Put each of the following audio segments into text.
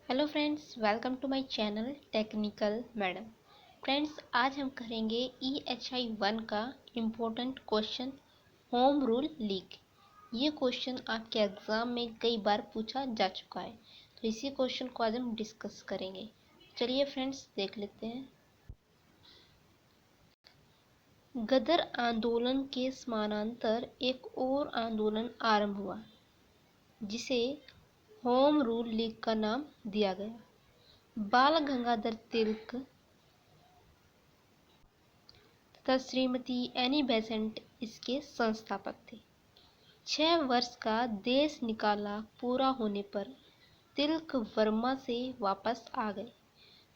Hello friends, welcome to my channel technical madam. Friends, आज हम करेंगे EHI 1 का important question home rule leak. ये क्वेश्चन आपके एग्ज़ाम में कई बार पूछा जा चुका है, तो इसी क्वेश्चन को आज हम डिस्कस करेंगे। चलिए फ्रेंड्स, देख लेते हैं। गदर आंदोलन के समानांतर एक और आंदोलन आरंभ हुआ, जिसे होम रूल लीग का नाम दिया गया। बाल गंगाधर तिलक तथा श्रीमती एनी बेसेंट इसके संस्थापक थे। 6 वर्ष का देश निकाला पूरा होने पर तिलक बर्मा से वापस आ गए।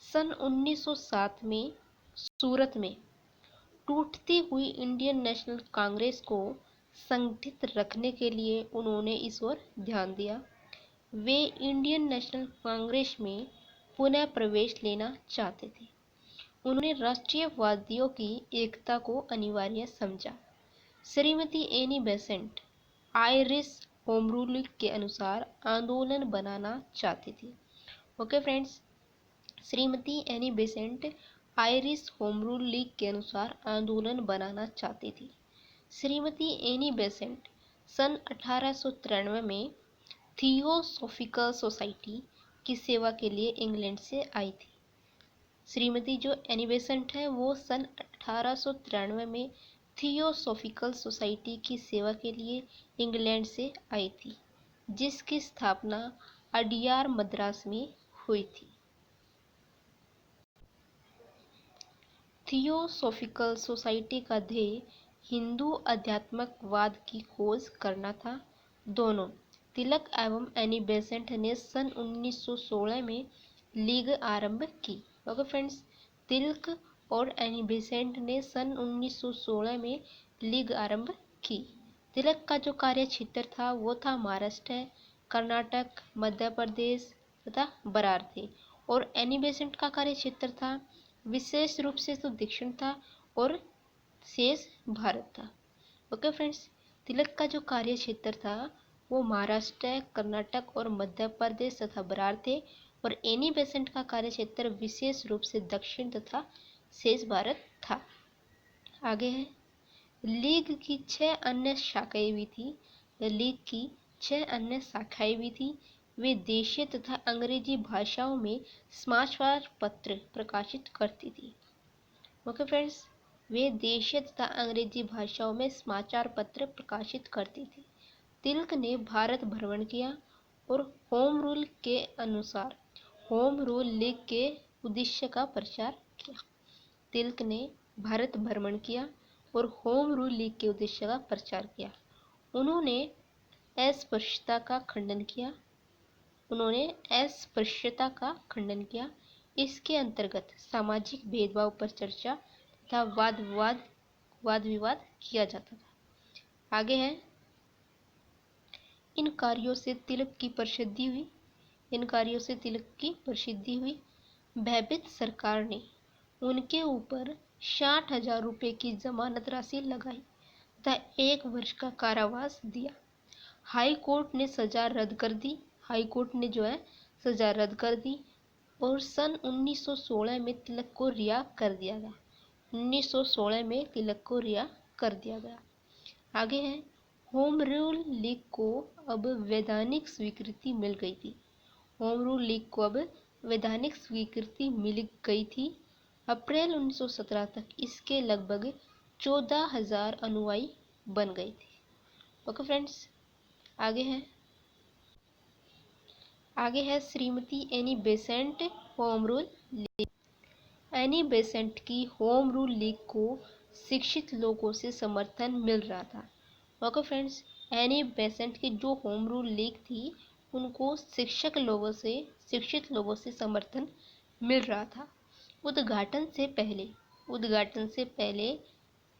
सन 1907 में सूरत में टूटती हुई इंडियन नेशनल कांग्रेस को संगठित रखने के लिए उन्होंने इस ओर ध्यान दिया। वे इंडियन नेशनल कांग्रेस में पुनः प्रवेश लेना चाहते थे। उन्होंने राष्ट्रीयवादियों की एकता को अनिवार्य समझा। Shrimati Annie Besant Irish home rule league के अनुसार आंदोलन बनाना चाहती थी। Okay friends, Shrimati Annie Besant Irish home rule league के अनुसार आंदोलन बनाना चाहती थी। श्रीमती एनी बेसेंट सन 1893 में थियोसॉफिकल सोसाइटी की सेवा के लिए इंग्लैंड से आई थी। श्रीमती जो एनी बेसेंट है वो सन 1893 में थियोसॉफिकल सोसाइटी की सेवा के लिए इंग्लैंड से आई थी, जिसकी स्थापना अडियार मद्रास में हुई थी। थियोसॉफिकल सोसाइटी का ध्येय हिंदू आध्यात्मिकवाद की खोज करना था। दोनों तिलक एवं एनी बेसेंट ने सन 1916 में लीग आरंभ की। ओके फ्रेंड्स, तिलक और एनी बेसेंट ने सन 1916 में लीग आरंभ की। तिलक का जो कार्य क्षेत्र था वो था महाराष्ट्र, कर्नाटक, मध्य प्रदेश तथा बरार थे, और एनी बेसेंट का कार्य क्षेत्र था विशेष रूप से तो दक्षिण था और शेष भारत था। ओके फ्रेंड्स, तिलक का जो कार्य क्षेत्र था वो महाराष्ट्र, कर्नाटक और मध्य प्रदेश तथा बरार थे, और एनी बेसेंट का कार्य क्षेत्र विशेष रूप से दक्षिण तथा शेष भारत था। आगे है, लीग की 6 अन्य शाखाएं भी थी। लीग की 6 अन्य शाखाएं भी थी। वे देशीय तथा अंग्रेजी भाषाओं में समाचार पत्र प्रकाशित करती थी। ओके फ्रेंड्स, वे देशीय तथा अंग्रेजी भाषाओं में समाचार पत्र प्रकाशित करती थी। तिलक ने भारत भ्रमण किया और होम रूल के अनुसार होम रूल लीग के उद्देश्य का प्रचार किया। तिलक ने भारत भ्रमण किया और होम रूल लीग के उद्देश्य का प्रचार किया। उन्होंने अस्पृश्यता का खंडन किया। इसके अंतर्गत सामाजिक भेदभाव पर चर्चा तथा वाद विवाद किया जाता था। आगे है, इन कार्यों से तिलक की प्रसिद्धि हुई। भयभीत सरकार ने उनके ऊपर 60,000 रुपये की जमानत राशि लगाई तथा 1 वर्ष का कारावास दिया। हाई कोर्ट ने सजा रद्द कर दी और सन 1916 में तिलक को रिहा कर दिया गया। आगे है, होम रूल लीग को अब वैधानिक स्वीकृति मिल गई थी। अप्रैल 1917 तक इसके लगभग 14,000 अनुयायी बन गए थे। ओके फ्रेंड्स, आगे है Shrimati Annie Besant home rule league. Annie Besant की होम रूल लीग को शिक्षित लोगों से समर्थन मिल रहा था। ओके फ्रेंड्स, एनी बेसेंट की जो होम रूल लीग थी उनको शिक्षित लोगों से समर्थन मिल रहा था। उद्घाटन से पहले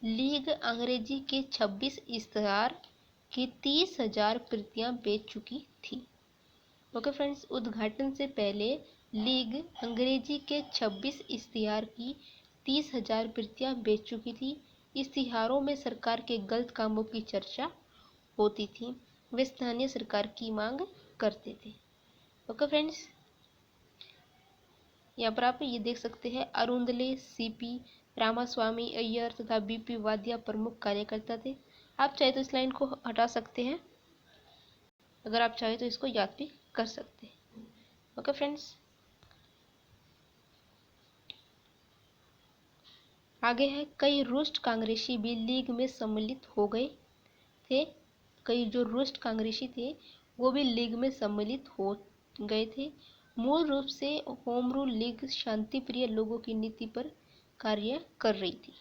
लीग अंग्रेजी के 26 इश्तिहार की 30,000 प्रतियां बेच चुकी थी। ओके फ्रेंड्स, उद्घाटन से पहले लीग अंग्रेजी के 26 इश्तिहार की 30,000 प्रतियां बेच चुकी थी। इश्तिहारों में सरकार के गलत कामों की चर्चा होती थी। वे स्थानीय सरकार की मांग करते थे। ओके फ्रेंड्स, यहाँ पर आप ये देख सकते हैं अरुंधले, सीपी रामास्वामी अय्यर तथा बीपी वादिया प्रमुख कार्यकर्ता थे। आप चाहे तो इस लाइन को हटा सकते हैं, अगर आप चाहे तो इसको याद भी कर सकते हैं। ओके फ्रेंड्स, आगे है कई रुष्ट कांग्रेसी भी लीग में सम्मिलित हो गए थे। कई जो रुष्ट कांग्रेसी थे वो भी लीग में सम्मिलित हो गए थे। मूल रूप से होम रूल लीग शांति प्रिय लोगों की नीति पर कार्य कर रही थी।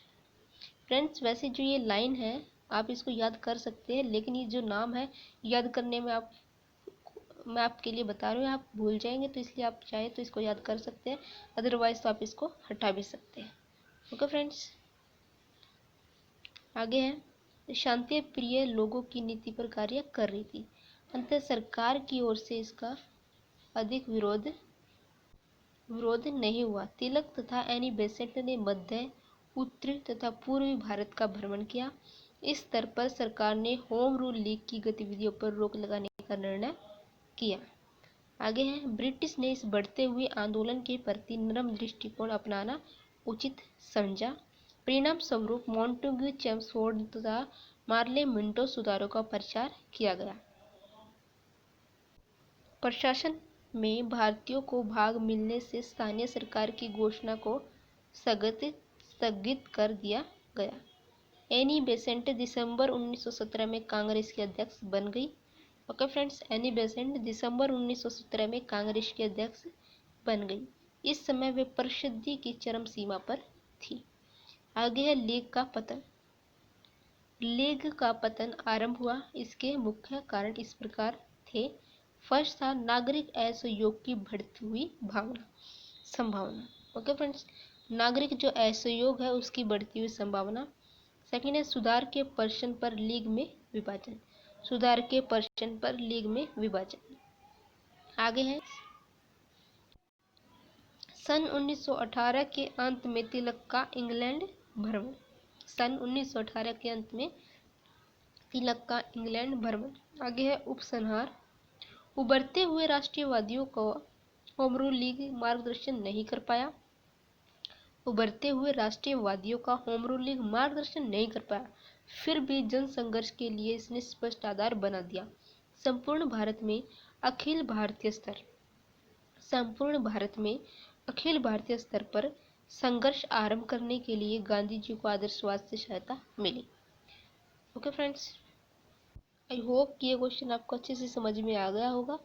फ्रेंड्स, वैसे जो ये लाइन है आप इसको याद कर सकते हैं, लेकिन ये जो नाम है याद करने में मैं आपके लिए बता रही हूँ, आप भूल जाएंगे, तो इसलिए आप चाहे तो इसको याद कर सकते हैं, अदरवाइज तो आप इसको हटा भी सकते हैं। ओके फ्रेंड्स, आगे है शांति प्रिय लोगों की नीति पर कार्य कर रही थी। अंततः सरकार की ओर से इसका अधिक विरोध नहीं हुआ। तिलक तथा एनी बेसेंट ने मध्य, उत्तरी तथा पूर्वी भारत का भ्रमण किया। इस स्तर पर सरकार ने होम रूल लीग की गतिविधियों पर रोक लगाने का निर्णय किया। आगे है ब्रिटिश ने इस बढ़ते हुए आंदोलन के प्रति नरम दृष्टिकोण अपनाना उचित समझा। परिणाम स्वरूप मॉन्टेग्यू, चेम्सफोर्ड तथा मार्ले मिंटो सुधारों का प्रचार किया गया। प्रशासन में भारतीयों को भाग मिलने से स्थानीय सरकार की घोषणा को स्थगित कर दिया गया। एनी बेसेंट दिसंबर 1917 में कांग्रेस की अध्यक्ष बन गई। ओके फ्रेंड्स, एनी बेसेंट दिसंबर 1917 में कांग्रेस की अध्यक्ष बन गई। इस समय वे प्रसिद्धि की चरम सीमा पर थी। आगे है लीग का पतन। लीग का पतन आरंभ हुआ। इसके मुख्य कारण इस प्रकार थे। फर्स्ट था नागरिक असहयोग की बढ़ती हुई संभावना। ओके फ्रेंड्स, नागरिक जो असहयोग है उसकी बढ़ती हुई संभावना। सेकंड है सुधार के प्रश्न पर लीग में विभाजन। सुधार के प्रश्न पर लीग में विभाजन। आगे है सन 1918 के अंत में तिलक का इंग्लैंड भ्रमण। सन 1918 के अंत में तिलक का इंग्लैंड भ्रमण। आगे है उपसंहार। उभरते हुए राष्ट्रवादियों को होम रूल लीग मार्गदर्शन नहीं कर पाया। उभरते हुए राष्ट्रवादियों का होम रूल लीग मार्गदर्शन नहीं कर पाया, फिर भी जन संघर्ष के लिए इसने स्पष्ट आधार बना दिया। संपूर्ण भारत में अखिल भारतीय स्तर पर संघर्ष आरंभ करने के लिए गांधी जी को आदर्शवाद से सहायता मिली। ओके फ्रेंड्स, आई होप कि ये क्वेश्चन आपको अच्छे से समझ में आ गया होगा।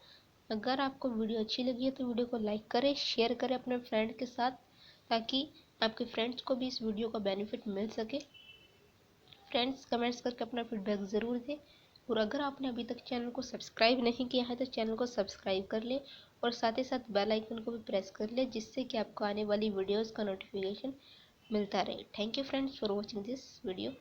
अगर आपको वीडियो अच्छी लगी है तो वीडियो को लाइक करें, शेयर करें अपने फ्रेंड के साथ, ताकि आपके फ्रेंड्स को भी इस वीडियो का बेनिफिट मिल सके। फ्रेंड्स, कमेंट्स करके अपना फीडबैक ज़रूर दें, और अगर आपने अभी तक चैनल को सब्सक्राइब नहीं किया है तो चैनल को सब्सक्राइब कर ले, और साथ ही साथ बेल आइकन को भी प्रेस कर ले, जिससे कि आपको आने वाली वीडियोज़ का नोटिफिकेशन मिलता रहे। Thank you friends for watching this video.